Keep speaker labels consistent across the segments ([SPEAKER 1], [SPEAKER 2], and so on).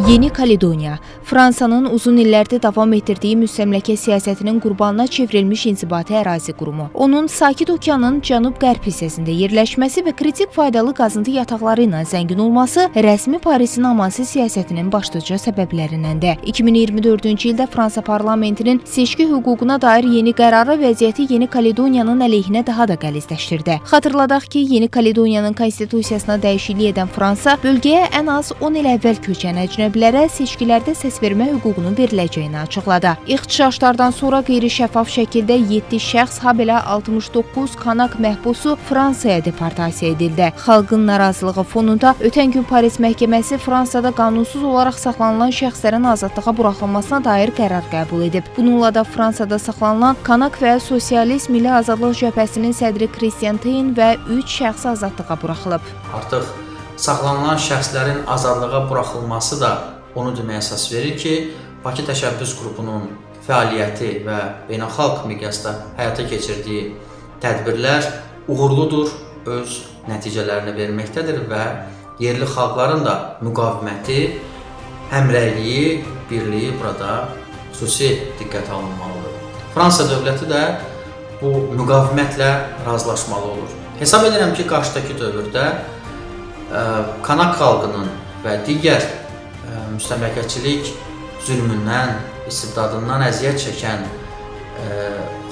[SPEAKER 1] Yeni Kaledoniya, Fransanın uzun illərdir davam etdirdiyi müstəmləkə siyasətinin qurbanına çevrilmiş inzibati ərazi qurumu. Onun Sakit Okeanın cənub-qərb hissəsində yerləşməsi və kritik faydalı qazıntı yataqları ilə zəngin olması rəsmi Parisin amansız siyasətinin başlıca səbəblərindəndir. 2024-cü ildə Fransa parlamentinin seçki hüququna dair yeni qərarı vəziyyəti Yeni Kaledoniyanın əleyhinə daha da qəlizləşdirdi. Xatırladaq ki, Yeni Kaledoniyanın konstitusiyasına dəyişiklik edən Fransa, bölgəyə ən az 10 il əvvəl köçən əcnəbilərə seçkilərdə səs vermə hüququnun veriləcəyini açıqladı. İxtişaşlardan sonra qeyri-şəffaf şəkildə 7 şəxs, habelə 69 kanak məhbusu Fransaya deportasiya edildi. Xalqın narazılığı fonunda ötən gün Paris məhkəməsi Fransada qanunsuz olaraq saxlanılan şəxslərin azadlığa buraxılmasına dair qərar qəbul edib. Bununla da Fransada saxlanılan Kanak və Sosialist Milli Azadlıq Cəbhəsinin sədri Christian Tayin və 3 şəxs azadlığa buraxılıb.
[SPEAKER 2] Artıq saxlanılan şəxslərin azadlığa buraxılması da onu deməyə əsas verir ki, Bakı Təşəbbüs Qrupunun fəaliyyəti və beynəlxalq miqyasda həyata keçirdiyi tədbirlər uğurludur, öz nəticələrini verməkdədir və yerli xalqların da müqaviməti, həmrəyliyi, birliyi burada xüsusi diqqətə alınmalıdır. Fransa dövləti də bu müqavimətlə razılaşmalı olur. Hesab edirəm ki, qarşıdakı dövrdə Kanak xalqının və digər müstəmləkəçilik zülmündən, istibdadından əziyyət çəkən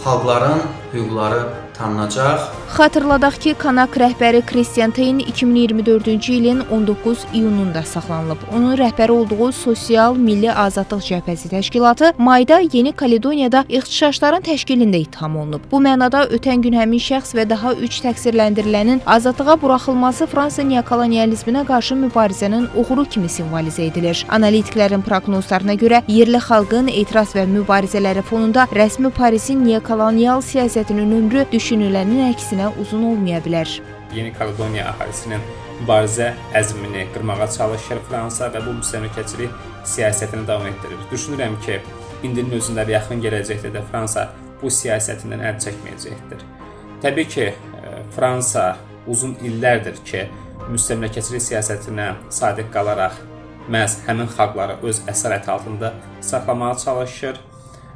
[SPEAKER 2] xalqların hüquqları tanınacaq.
[SPEAKER 1] Xatırladaq ki, Kanak rəhbəri Christian Tayin 2024-cü ilin 19 iyununda saxlanılıb. Onun rəhbəri olduğu Sosial Milli Azadlıq Cəbhəsi təşkilatı mayda Yeni Kaledoniyada ixtişaşların təşkilində ittiham olunub. Bu mənada ötən gün həmin şəxs və daha 3 təqsirləndirilənin azadlığa buraxılması Fransa neokolonializminə qarşı mübarizənin uğuru kimi simvolizə edilir. Analitiklərin proqnozlarına görə yerli xalqın etiraz və mübarizələri fonunda rəsmi Parisin neokolonial siyasətinin ömrü düşünülənin əksinə uzun olmaya bilər.
[SPEAKER 3] Yeni Kaledoniya əhalisinin mübarizə əzmini qırmağa çalışır Fransa və bu müstəmləkəçilik siyasətini davam etdirir. Düşünürəm ki, indinin özündə və yaxın gələcəkdə də Fransa bu siyasətindən əl çəkməyəcəkdir. Təbii ki, Fransa uzun illərdir ki, müstəmləkəçilik siyasətinə sadiq qalaraq məhz həmin xalqları öz əsarəti altında saxlamağa çalışır.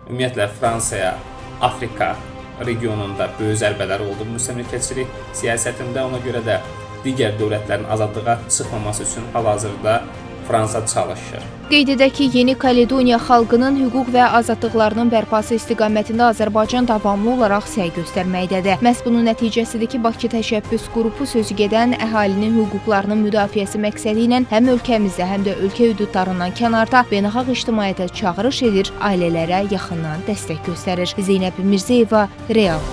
[SPEAKER 3] Ümumiyyətlə, Fransaya Afrika regionunda böyük zərbələr oldu müstəmləkəçilik siyasətində, ona görə də digər dövlətlərin azadlığa çıxmaması üçün hal-hazırda Fransa çalışır.
[SPEAKER 1] Qeyd edək ki, Yeni Kaledoniya xalqının hüquq və azadlıqlarının bərpası istiqamətində Azərbaycan davamlı olaraq səy göstərməkdədir. Məhz bunun nəticəsidir ki, Bakı Təşəbbüs Qrupu sözü gedən əhalinin hüquqlarının müdafiəsi məqsədi ilə həm ölkəmizdə, həm də ölkə hüdudlarından kənarda beynəlxalq ictimaiyyətə çağırış edir, ailələrə yaxından dəstək göstərir. Zeynəb Mirzəyeva, Real.